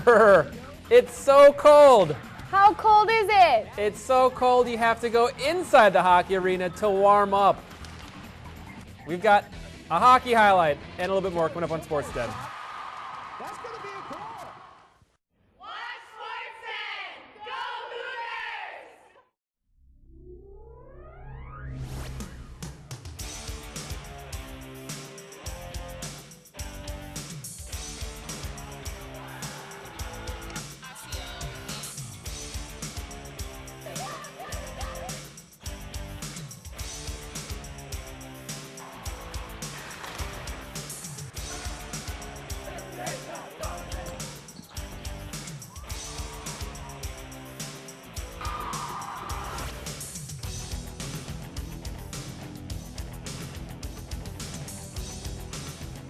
Brr, it's so cold. How cold is it? It's so cold you have to go inside the hockey arena to warm up. We've got a hockey highlight and a little bit more coming up on Sports Den. That's going to be a goal. Watch Sportsnet! Go Hooters!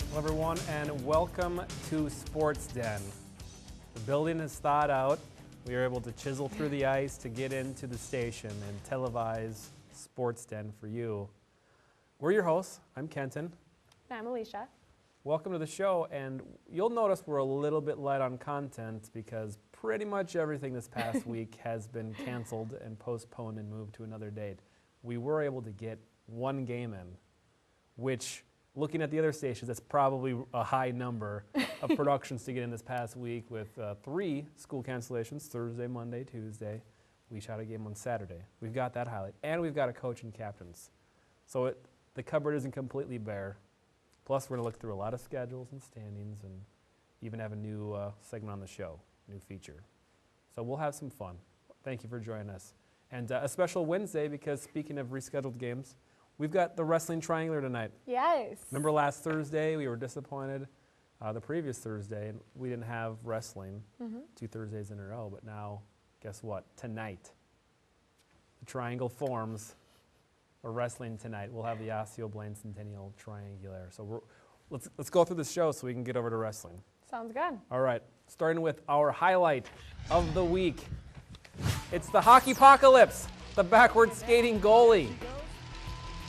Hello everyone and welcome to Sports Den. The building is thawed out. We were able to chisel through the ice to get into the station and televise Sports Den for you. We're your hosts. I'm Kenton. I'm Alicia. Welcome to the show, and you'll notice we're a little bit light on content because pretty much everything this past week has been canceled and postponed and moved to another date. We were able to get one game in, which, looking at the other stations, that's probably a high number of productions to get in this past week with 3 school cancellations, Thursday, Monday, Tuesday. We shot a game on Saturday. We've got that highlight, and we've got a coach and captains. So the cupboard isn't completely bare. Plus, we're going to look through a lot of schedules and standings and even have a new segment on the show, new feature. So we'll have some fun. Thank you for joining us. And a special Wednesday because speaking of rescheduled games, we've got the Wrestling Triangular tonight. Yes. Remember last Thursday, we were disappointed the previous Thursday, and we didn't have wrestling 2 Thursdays in a row, but now, guess what? Tonight, the triangle forms. We're wrestling tonight. We'll have the Osseo Blaine Centennial Triangular. So let's go through the show so we can get over to wrestling. Sounds good. All right, starting with our highlight of the week. It's the Hockey-pocalypse, the backward skating goalie.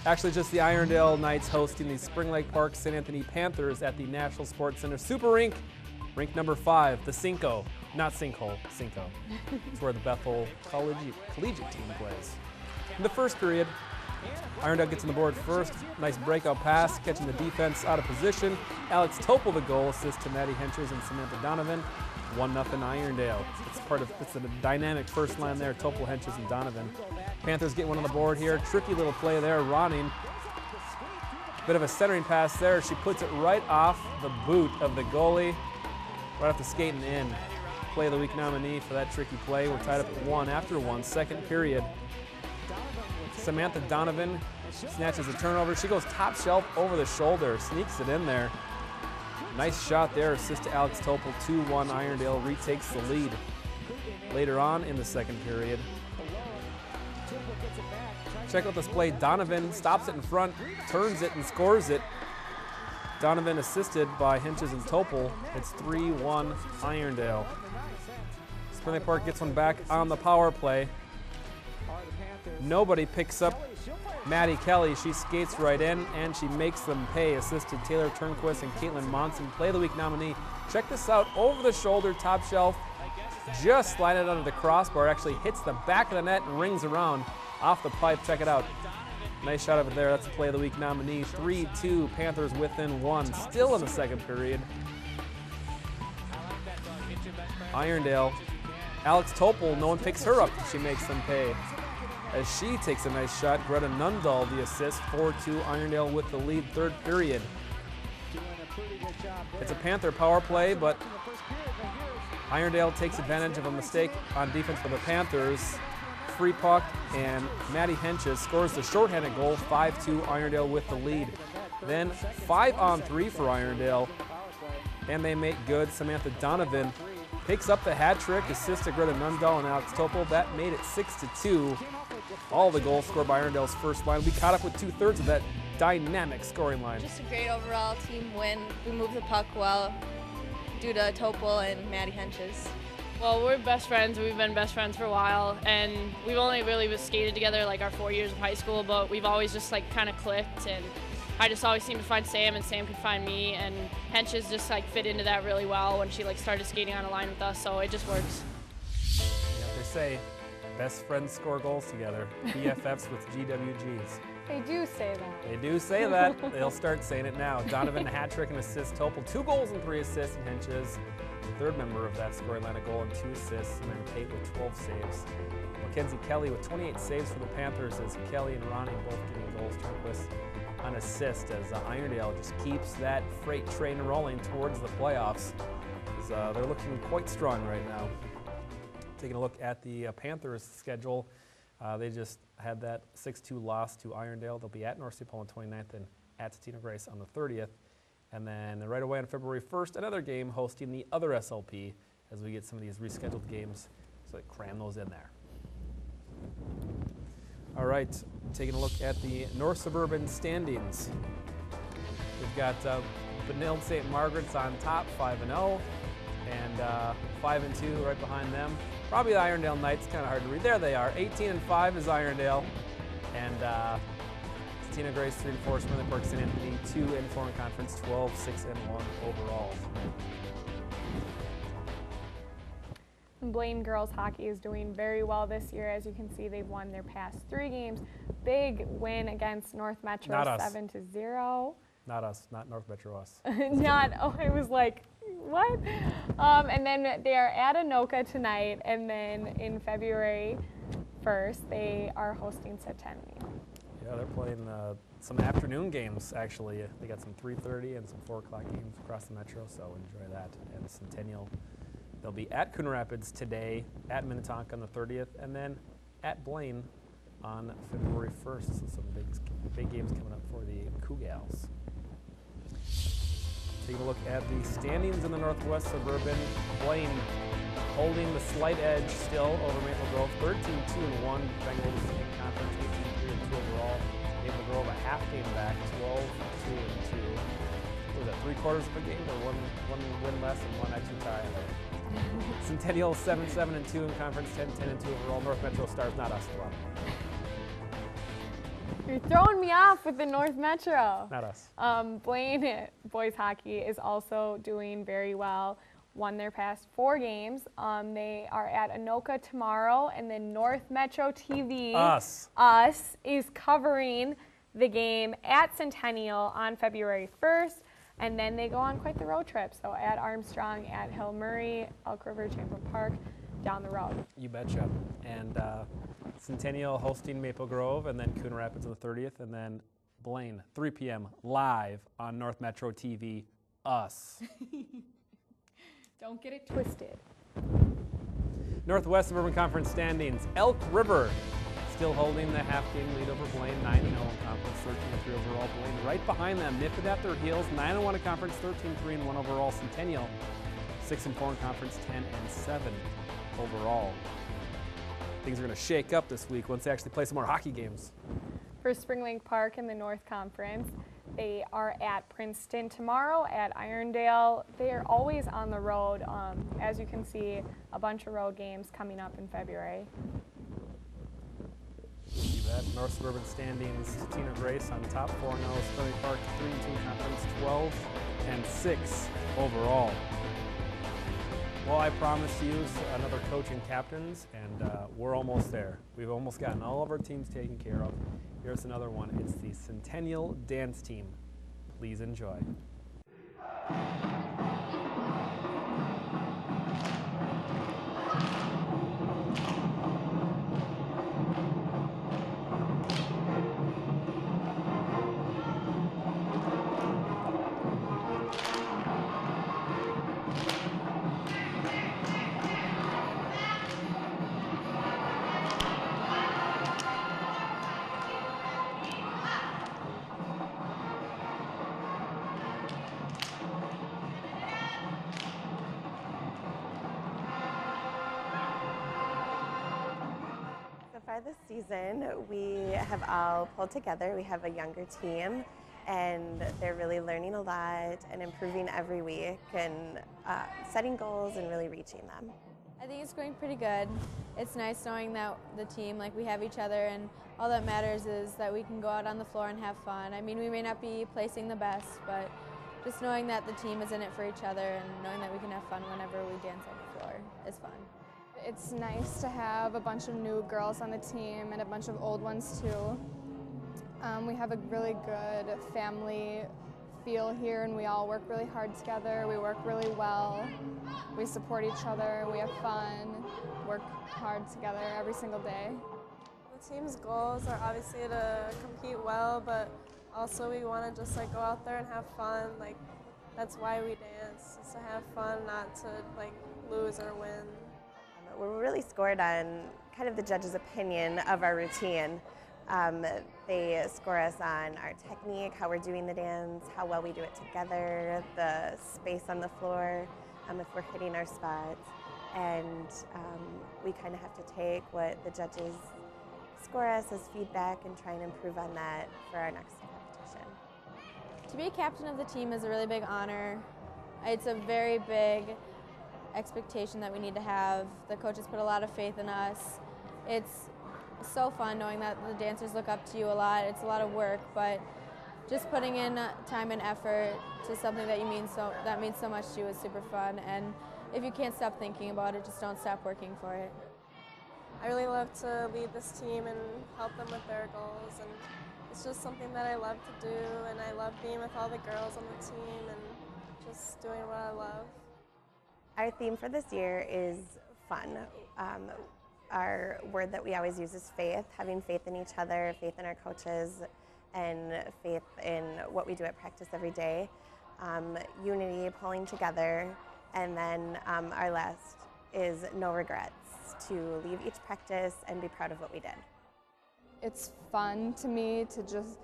Actually, just the Irondale Knights hosting the Spring Lake Park St. Anthony Panthers at the National Sports Center Super Rink, rink number 5, the Cinco. Not Sinkhole, Cinco. It's where the Bethel Collegiate team plays. In the first period, Irondale gets on the board first. Nice breakout pass, catching the defense out of position. Alex Topol, the goal, assist to Maddie Henches and Samantha Donovan. 1-0 Irondale. It's a dynamic first line there, Topol, Henches, and Donovan. Panthers get one on the board here. Tricky little play there, Ronning. Bit of a centering pass there. She puts it right off the boot of the goalie, right off the skating in. Play of the week nominee for that tricky play. We're tied up at 1 after 1, second period. Samantha Donovan snatches a turnover. She goes top shelf over the shoulder, sneaks it in there. Nice shot there, assist to Alex Topol, 2-1. Irondale retakes the lead. Later on in the second period, check out this play. Donovan stops it in front, turns it, and scores it. Donovan assisted by Henches and Topol. It's 3-1 Irondale. Spring Lake Park gets one back on the power play. Nobody picks up Maddie Kelly. She skates right in, and she makes them pay. Assisted Taylor Turnquist and Caitlin Monson, Play of the Week nominee. Check this out, over the shoulder, top shelf. Just slide it under the crossbar. Actually hits the back of the net and rings around off the pipe. Check it out. Nice shot of it there. That's a Play of the Week nominee. 3-2, Panthers within 1. Still in the second period. Irondale. Alex Topol, no one picks her up. She makes them pay. As she takes a nice shot, Greta Nundahl the assist. 4-2, Irondale with the lead, third period. It's a Panther power play, but Irondale takes advantage of a mistake on defense for the Panthers. Free puck, and Maddie Henches scores the shorthanded goal. 5-2, Irondale with the lead. Then 5-on-3 for Irondale, and they make good. Samantha Donovan picks up the hat trick, assist to Greta Nundahl and Alex Topol. That made it 6-2. All the goals scored by Irondale's first line. We caught up with 2/3 of that dynamic scoring line. Just a great overall team win. We moved the puck well due to Topol and Maddie Henches. Well, we're best friends. We've been best friends for a while, and we've only really skated together like our 4 years of high school, but we've always just like kind of clicked, and I just always seemed to find Sam, and Sam could find me, and Henches just like fit into that really well when she like started skating on a line with us, so it just works. Yeah, they say best friends score goals together. BFFs with GWGs. They do say that. They do say that. They'll start saying it now. Donovan, a hat trick and assist. Topol, 2 goals and 3 assists, and Henches, third member of that scoring line, a goal and 2 assists, and then Tate with 12 saves. Mackenzie Kelly with 28 saves for the Panthers, as Kelly and Ronnie both getting goals. Turnquist on assist, as Irondale just keeps that freight train rolling towards the playoffs. As, they're looking quite strong right now. Taking a look at the Panthers' schedule, they just had that 6-2 loss to Irondale. They'll be at North St. Paul on 29th and at Totino Grace on the 30th. And then right away on February 1st, another game hosting the other SLP as we get some of these rescheduled games, so cram those in there. All right, taking a look at the North Suburban standings. We've got Benilde St. Margaret's on top, 5-0, and 5-2 right behind them. Probably the Irondale Knights, kind of hard to read. There they are, 18-5 is Irondale, and Totino Grace 3-4, Smyrna Park St. Anthony 2-4 in conference, 12-6-1 overall. Blaine girls hockey is doing very well this year. As you can see, they've won their past 3 games. Big win against North Metro, 7-0. Not us, not North Metro us. I was like, what? And then they are at Anoka tonight, and then in February 1st, they are hosting Centennial. Yeah, they're playing some afternoon games, actually. They got some 3:30 and some 4 o'clock games across the Metro, so enjoy that. And Centennial, they'll be at Coon Rapids today, at Minnetonka on the 30th, and then at Blaine on February 1st. So some big games coming up for the Cougals. Taking a look at the standings in the Northwest Suburban. Blaine holding the slight edge still over Maple Grove, 13-2-1. Bengals in conference, 18-3-2 overall. Maple Grove a half game back, 12-2-2. What was that, 3/4 of a game, or one win less and one extra tie? Centennial 7-7-2 in conference, 10-10-2 overall. North Metro Stars, not us, well. You're throwing me off with the North Metro. Not us. Blaine boys hockey is also doing very well. Won their past 4 games. They are at Anoka tomorrow, and then North Metro TV, us, is covering the game at Centennial on February 1st, and then they go on quite the road trip. So at Armstrong, at Hill Murray, Elk River, Champlain Park, down the road. You betcha. And Centennial hosting Maple Grove, and then Coon Rapids on the 30th, and then Blaine, 3 p.m. live on North Metro TV, us. Don't get it twisted. Northwest Suburban Conference standings. Elk River still holding the half-game lead over Blaine, 9-0 in conference, 13-3 overall. Blaine right behind them, nipping at their heels, 9-1 in conference, 13-3-1 overall. Centennial, 6-4 in conference, 10-7 overall. Things are going to shake up this week once they actually play some more hockey games. For Spring Lake Park in the North Conference, they are at Princeton tomorrow, at Irondale. They are always on the road. As you can see, a bunch of road games coming up in February. You bet. North Suburban standings, Totino Grace on top, 4-0. Spring Lake Park, 3-2 conference, 12-6 overall. Well, I promised you another coach and captains, and we're almost there. We've almost gotten all of our teams taken care of. Here's another one. It's the Centennial Dance Team. Please enjoy. far this season, we have all pulled together. We have a younger team, and they're really learning a lot and improving every week and setting goals and really reaching them. I think it's going pretty good. It's nice knowing that the team, like we have each other, and all that matters is that we can go out on the floor and have fun. I mean, we may not be placing the best, but just knowing that the team is in it for each other and knowing that we can have fun whenever we dance on the floor is fun. It's nice to have a bunch of new girls on the team and a bunch of old ones too. We have a really good family feel here, and we all work really hard together. We work really well. We support each other. We have fun. Work hard together every single day. The team's goals are obviously to compete well, but also we want to just like go out there and have fun. Like that's why we dance, is to have fun, not to like lose or win. We're really scored on kind of the judge's opinion of our routine. They score us on our technique, how we're doing the dance, how well we do it together, the space on the floor, if we're hitting our spots. And we kind of have to take what the judges score us as feedback and try and improve on that for our next competition. To be captain of the team is a really big honor. It's a very big expectation that we need to have. The coaches put a lot of faith in us. It's so fun knowing that the dancers look up to you a lot. It's a lot of work, but just putting in time and effort to something that means so much to you is super fun. And if you can't stop thinking about it, just don't stop working for it. I really love to lead this team and help them with their goals, and it's just something that I love to do, and I love being with all the girls on the team and just doing what I love. Our theme for this year is fun. Our word that we always use is faith, having faith in each other, faith in our coaches, and faith in what we do at practice every day. Unity, pulling together, and then our last is no regrets, to leave each practice and be proud of what we did. It's fun to me to just,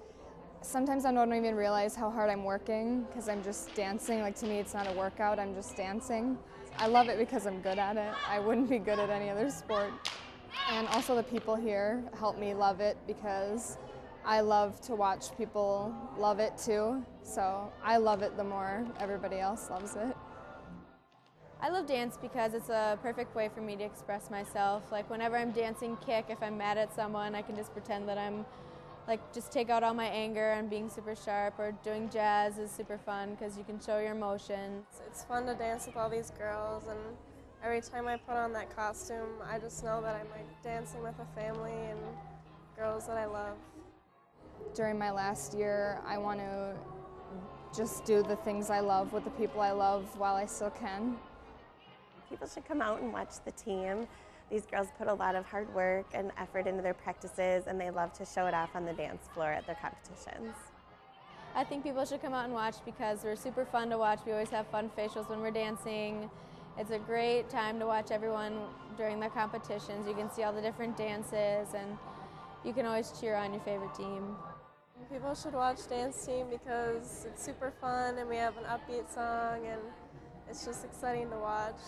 sometimes I don't even realize how hard I'm working because I'm just dancing. Like to me it's not a workout, I'm just dancing. I love it because I'm good at it. I wouldn't be good at any other sport. And also the people here help me love it because I love to watch people love it too. So I love it the more everybody else loves it. I love dance because it's a perfect way for me to express myself. Like whenever I'm dancing kick, if I'm mad at someone, I can just pretend that I'm just take out all my anger and being super sharp, or doing jazz is super fun because you can show your emotion. It's fun to dance with all these girls, and every time I put on that costume, I just know that I'm like dancing with a family and girls that I love. During my last year, I want to just do the things I love with the people I love while I still can. People should come out and watch the team. These girls put a lot of hard work and effort into their practices, and they love to show it off on the dance floor at their competitions. I think people should come out and watch because we're super fun to watch. We always have fun facials when we're dancing. It's a great time to watch everyone during the competitions. You can see all the different dances, and you can always cheer on your favorite team. People should watch Dance Team because it's super fun, and we have an upbeat song, and it's just exciting to watch.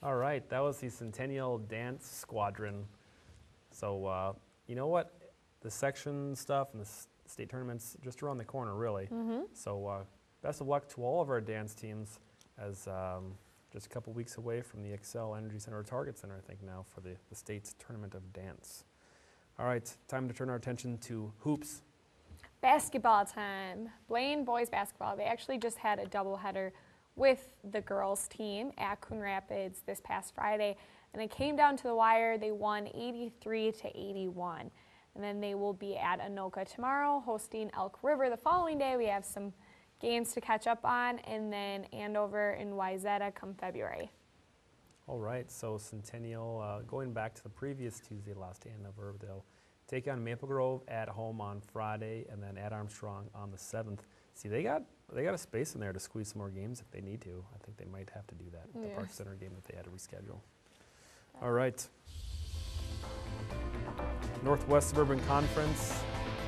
All right, that was the Centennial Dance Squadron. So, you know what? The section stuff and the state tournament's just around the corner, really. So, best of luck to all of our dance teams as just a couple weeks away from the Xcel Energy Center or Target Center, I think now, for the state's tournament of dance. All right, time to turn our attention to hoops. Basketball time. Blaine boys basketball. They actually just had a doubleheader with the girls team at Coon Rapids this past Friday, and it came down to the wire. They won 83-81, and then they will be at Anoka tomorrow hosting Elk River the following day. We have some games to catch up on, and then Andover and Wayzata come February. All right, so Centennial, going back to the previous Tuesday, lost to Andover. They'll take on Maple Grove at home on Friday, and then at Armstrong on the 7th. See, they got a space in there to squeeze some more games if they need to. I think they might have to do that with the Park Center game if they had to reschedule. All right. Northwest Suburban Conference,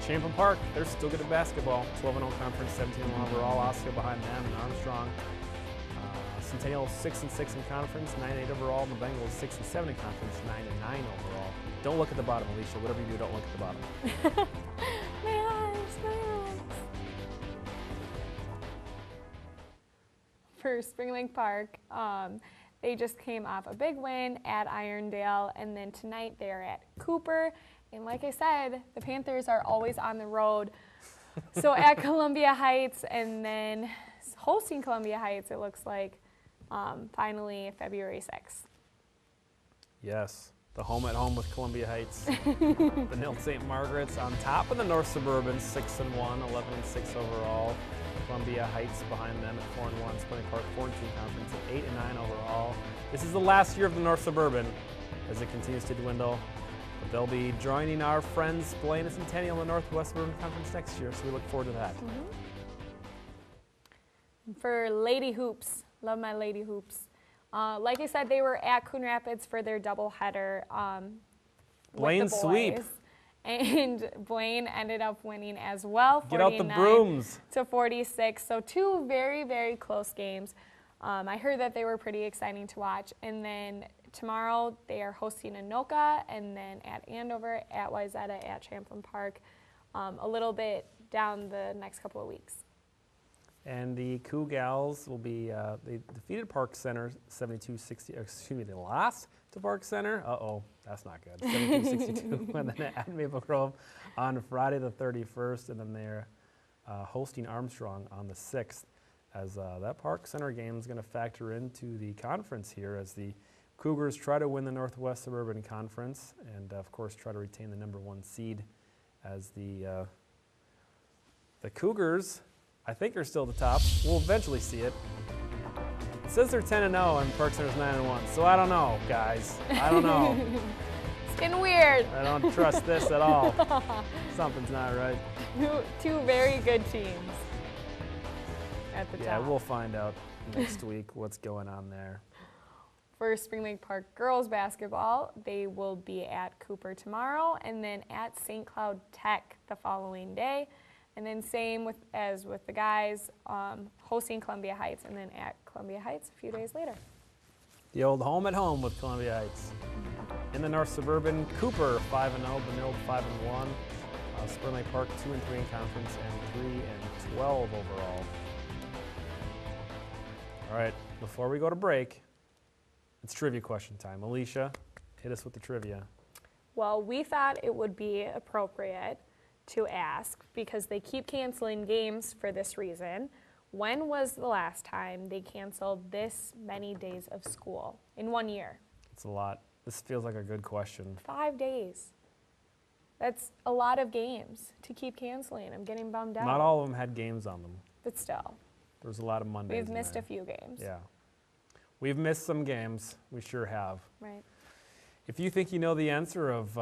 Champlin Park, they're still good at basketball. 12-0 conference, 17-1 overall. Osceola behind them, and Armstrong. Centennial 6-6 in conference, 9-8 overall. And the Bengals 6-7 in conference, 9-9 overall. Don't look at the bottom, Alicia. Whatever you do, don't look at the bottom. My eyes. For Spring Lake Park, they just came off a big win at Irondale, and then tonight they're at Cooper. And like I said, the Panthers are always on the road. So at Columbia Heights, and then hosting Columbia Heights, it looks like, finally February 6th. Yes, the home at home with Columbia Heights. The Nil St. Margaret's on top of the North Suburban, 6-1, 11-6 overall. Columbia Heights behind them at 4-1, Spring Lake Park 4-2 conference at 8-9 overall. This is the last year of the North Suburban as it continues to dwindle. But they'll be joining our friends Blaine and Centennial in the Northwest Suburban Conference next year, so we look forward to that. For Lady Hoops, love my Lady Hoops. Like I said, they were at Coon Rapids for their doubleheader. Blaine sweep. And Blaine ended up winning as well, 49-46. So two very, very close games. I heard that they were pretty exciting to watch. And then tomorrow they are hosting Anoka, and then at Andover, at Wayzata, at Champlin Park, a little bit down the next couple of weeks. And the Cougals will be, they defeated Park Center 72-60, excuse me, they lost to Park Center. Uh-oh, that's not good. 72-62 and then at Maple Grove on Friday the 31st, and then they're hosting Armstrong on the 6th, as that Park Center game is going to factor into the conference here as the Cougars try to win the Northwest Suburban Conference and, of course, try to retain the #1 seed as the Cougars, I think, are still at the top. We'll eventually see it. It says they're 10-0 and Park Center's 9-1, so I don't know, guys. I don't know. It's getting weird. I don't trust this at all. Something's not right. Two very good teams at the top. Yeah, we'll find out next week what's going on there. For Spring Lake Park girls basketball, they will be at Cooper tomorrow and then at St. Cloud Tech the following day. And then same as with the guys, hosting Columbia Heights and then at Columbia Heights a few days later. The old home at home with Columbia Heights. In the North Suburban, Cooper 5-0, Benilde 5-1, Spring Lake Park 2-3 in conference and 3-12 overall. All right, before we go to break, it's trivia question time. Alicia, hit us with the trivia. Well, we thought it would be appropriate to ask, because they keep canceling games for this reason, when was the last time they canceled this many days of school in 1 year? It's a lot. This feels like a good question. 5 days. That's a lot of games to keep canceling. I'm getting bummed out. Not all of them had games on them. But still. There was a lot of Mondays. We've missed a few games. Yeah. We've missed some games. We sure have. Right. If you think you know the answer of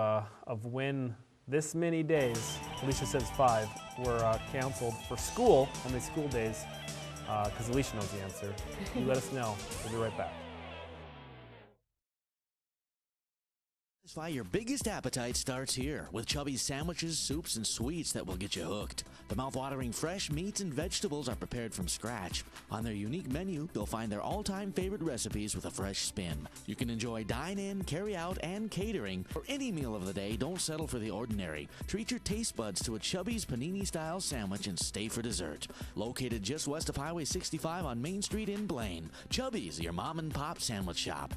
when this many days, Alicia says 5, were canceled for school, on these school days, because Alicia knows the answer, you let us know. We'll be right back. Satisfy your biggest appetite starts here with Chubby's sandwiches, soups, and sweets that will get you hooked. The mouth-watering fresh meats and vegetables are prepared from scratch. On their unique menu, you'll find their all-time favorite recipes with a fresh spin. You can enjoy dine-in, carry-out, and catering. For any meal of the day, don't settle for the ordinary. Treat your taste buds to a Chubby's panini-style sandwich and stay for dessert. Located just west of Highway 65 on Main Street in Blaine. Chubby's, your mom-and-pop sandwich shop.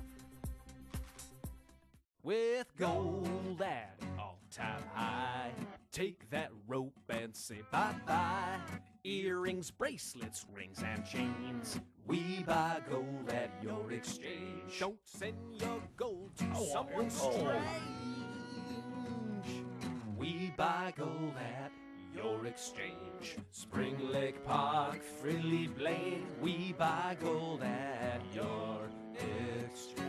With gold at all-time high, take that rope and say bye-bye. Earrings, bracelets, rings, and chains. We buy gold at your exchange. Don't send your gold to someone strange. We buy gold at your exchange. Spring Lake Park, Fridley, Blaine. We buy gold at your exchange.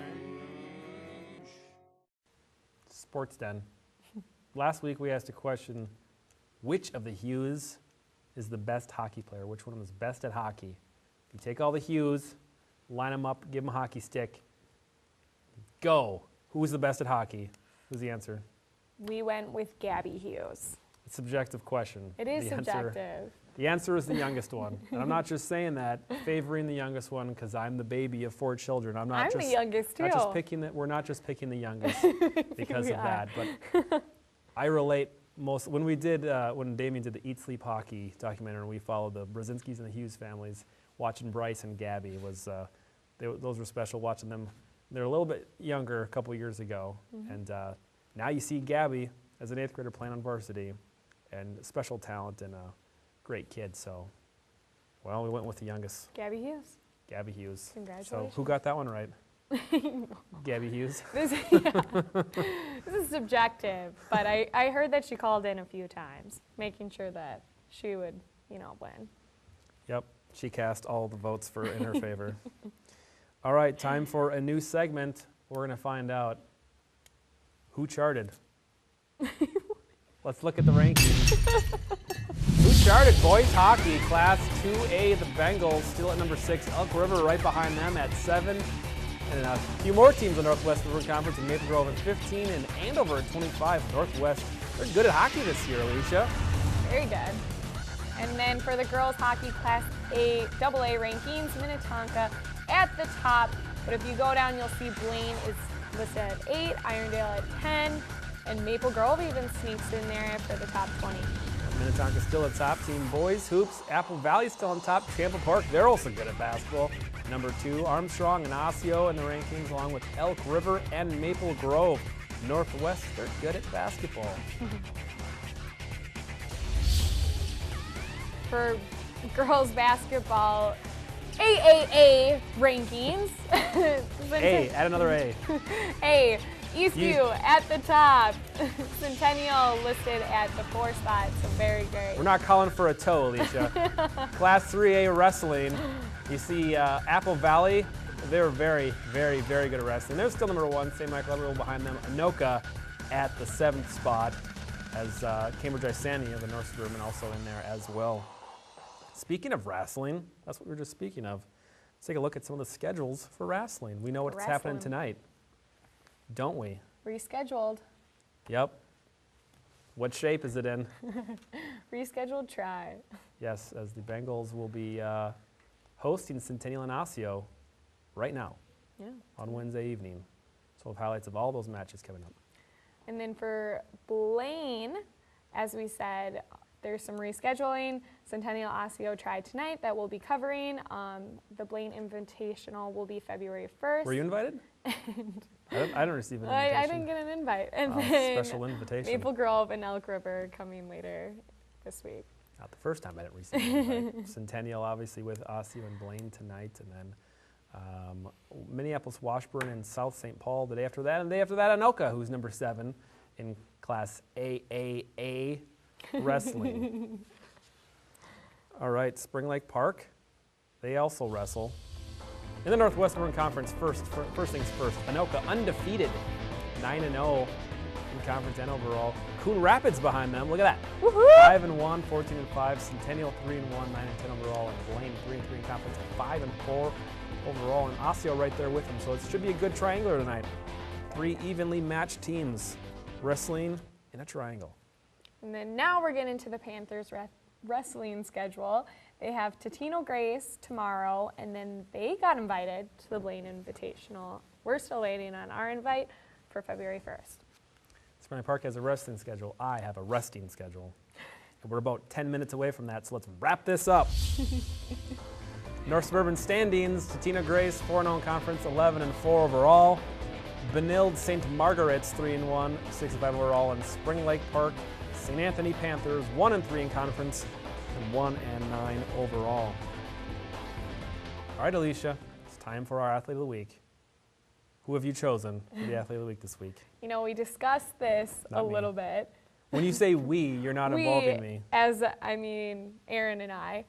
Sports Den. Last week we asked a question, which of the Hughes is the best hockey player? Which one of them is best at hockey? If you take all the Hughes, line them up, give them a hockey stick. Go. Who is the best at hockey? Who's the answer? We went with Gabby Hughes. It's a subjective question. It is The subjective. The answer is the youngest one. And I'm not just saying that, favoring the youngest one because I'm the baby of 4 children. I'm the youngest too. We're not just picking the youngest because of that. But I relate most, when Damien did the Eat Sleep Hockey documentary and we followed the Brzezinskis and the Hughes families, watching Bryce and Gabby those were special, watching them. They're a little bit younger a couple years ago. And now you see Gabby as an 8th grader playing on varsity and special talent and great kid, so, well, we went with the youngest. Gabby Hughes. Gabby Hughes. Congratulations. So who got that one right? Gabby Hughes. This is subjective, but I heard that she called in a few times, making sure that she would, win. Yep, she cast all the votes in her favor. All right, time for a new segment. We're going to find out who charted. Let's look at the rankings. Who charted boys hockey, Class 2A, the Bengals, still at number 6. Elk River right behind them at 7. And a few more teams in the Northwest River Conference, and Maple Grove at 15, and Andover at 25. Northwest, they're good at hockey this year, Alicia. Very good. And then for the girls hockey Class A, AA rankings, Minnetonka at the top. But if you go down, you'll see Blaine is listed at 8, Irondale at 10, and Maple Grove even sneaks in there for the top 20. Minnetonka still at top. Team boys, hoops. Apple Valley still on top. Champa Park, they're also good at basketball. Number 2, Armstrong and Osseo in the rankings, along with Elk River and Maple Grove. Northwest, they're good at basketball. For girls basketball, AAA rankings. A, add another A. A. Eastview at the top. Centennial listed at the 4 spot, so very great. We're not calling for a toe, Alicia. Class 3A wrestling. You see Apple Valley, they're very, very, very good at wrestling. They're still number 1, St. Michael Everett behind them. Anoka at the 7th spot, as Cambridge Isani of the North Suburban also in there as well. Speaking of wrestling, that's what we were just speaking of. Let's take a look at some of the schedules for wrestling. We know what's happening tonight, don't we? Rescheduled. Yep. What shape is it in? Rescheduled try. Yes, as the Bengals will be hosting Centennial and Osseo right now on Wednesday evening. So we'll have highlights of all those matches coming up. And then for Blaine, as we said, there's some rescheduling. Centennial Osseo Try tonight that we'll be covering. The Blaine Invitational will be February 1st. Were you invited? I didn't receive an invitation. I didn't get an invite. And then special invitation. Maple Grove and Elk River coming later this week. Not the first time I didn't receive an invite. Centennial, obviously, with Osseo and Blaine tonight. And then Minneapolis, Washburn, and South St. Paul the day after that. And the day after that, Anoka, who's number 7 in Class AAA wrestling. All right, Spring Lake Park, they also wrestle. In the Northwest River Conference, first things first, Anoka undefeated, 9-0 in conference and overall. Coon Rapids behind them, look at that. 5-1, 14-5, Centennial 3-1, 9-10 overall, and Blaine 3-3 in conference, 5-4 overall, and Osseo right there with them. So it should be a good triangular tonight. 3 evenly matched teams wrestling in a triangle. And then now we're getting into the Panthers wrestling schedule. They have Totino Grace tomorrow, and then they got invited to the Blaine Invitational. We're still waiting on our invite for February 1st. Spring Park has a wrestling schedule. I have a resting schedule. And we're about 10 minutes away from that, so let's wrap this up. North Suburban standings, Totino Grace, 4-0 in conference, 11-4 overall. Benilde St. Margaret's 3-1, 65 overall, and Spring Lake Park St. Anthony Panthers 1-3 in conference and 1-9 overall. All right, Alicia, it's time for our Athlete of the Week. Who have you chosen for the Athlete of the Week this week? You know, we discussed this little bit. When you say we, you're not involving me. Aaron and I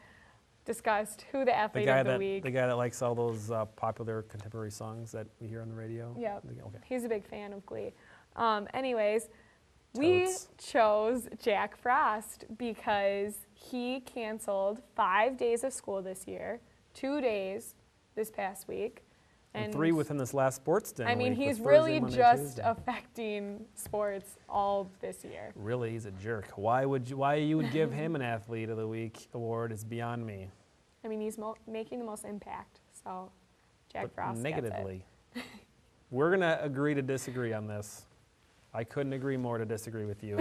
discussed who the Athlete of the Week. The guy that likes all those popular contemporary songs that we hear on the radio? Yeah, okay. He's a big fan of Glee. Anyways, We chose Jack Frost because he canceled 5 days of school this year, 2 days this past week. And 3 within this last sports day. I mean, he's really just affecting sports all this year. Really, he's a jerk. Why you would give him an Athlete of the Week award is beyond me. I mean, he's making the most impact, so Jack Frost negatively. We're going to agree to disagree on this. I couldn't agree more to disagree with you.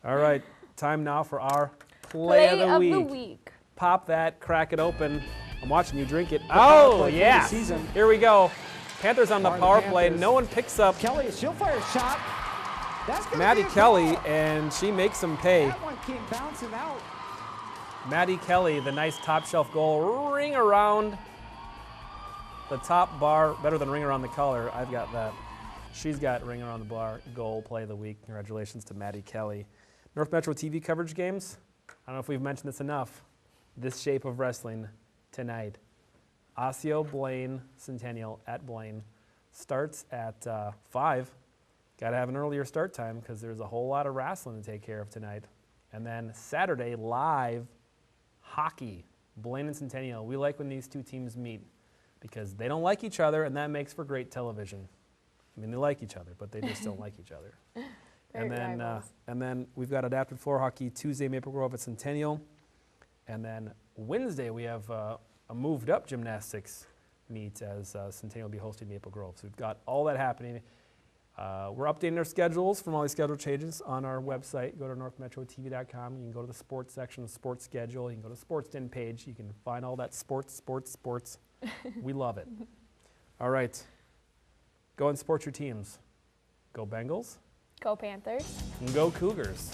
All right, time now for our Play of the Week. Pop that, crack it open. I'm watching you drink it. Oh, yeah. Here we go. Panthers on the power play. No one picks up. Kelly, she'll fire a shot. That's Maddie Kelly, and she makes them pay. That one came bouncing out. Maddie Kelly, the nice top shelf goal. Ring around the top bar. Better than ring around the collar. I've got that. She's got ring around the bar goal play of the week. Congratulations to Maddie Kelly. North Metro TV coverage games. I don't know if we've mentioned this enough. This shape of wrestling tonight. Osseo Blaine Centennial at Blaine starts at 5. Got to have an earlier start time because there's a whole lot of wrestling to take care of tonight. And then Saturday, live hockey. Blaine and Centennial. We like when these two teams meet because they don't like each other, and that makes for great television. I mean, they like each other, but they just don't like each other. And then we've got adapted floor hockey Tuesday, Maple Grove at Centennial. And then Wednesday, we have a moved-up gymnastics meet as Centennial will be hosting Maple Grove. So we've got all that happening. We're updating our schedules from all these schedule changes on our website. Go to northmetrotv.com. You can go to the sports section, the sports schedule. You can go to the Sports Den page. You can find all that sports. We love it. All right. Go and support your teams. Go Bengals. Go Panthers. And go Cougars.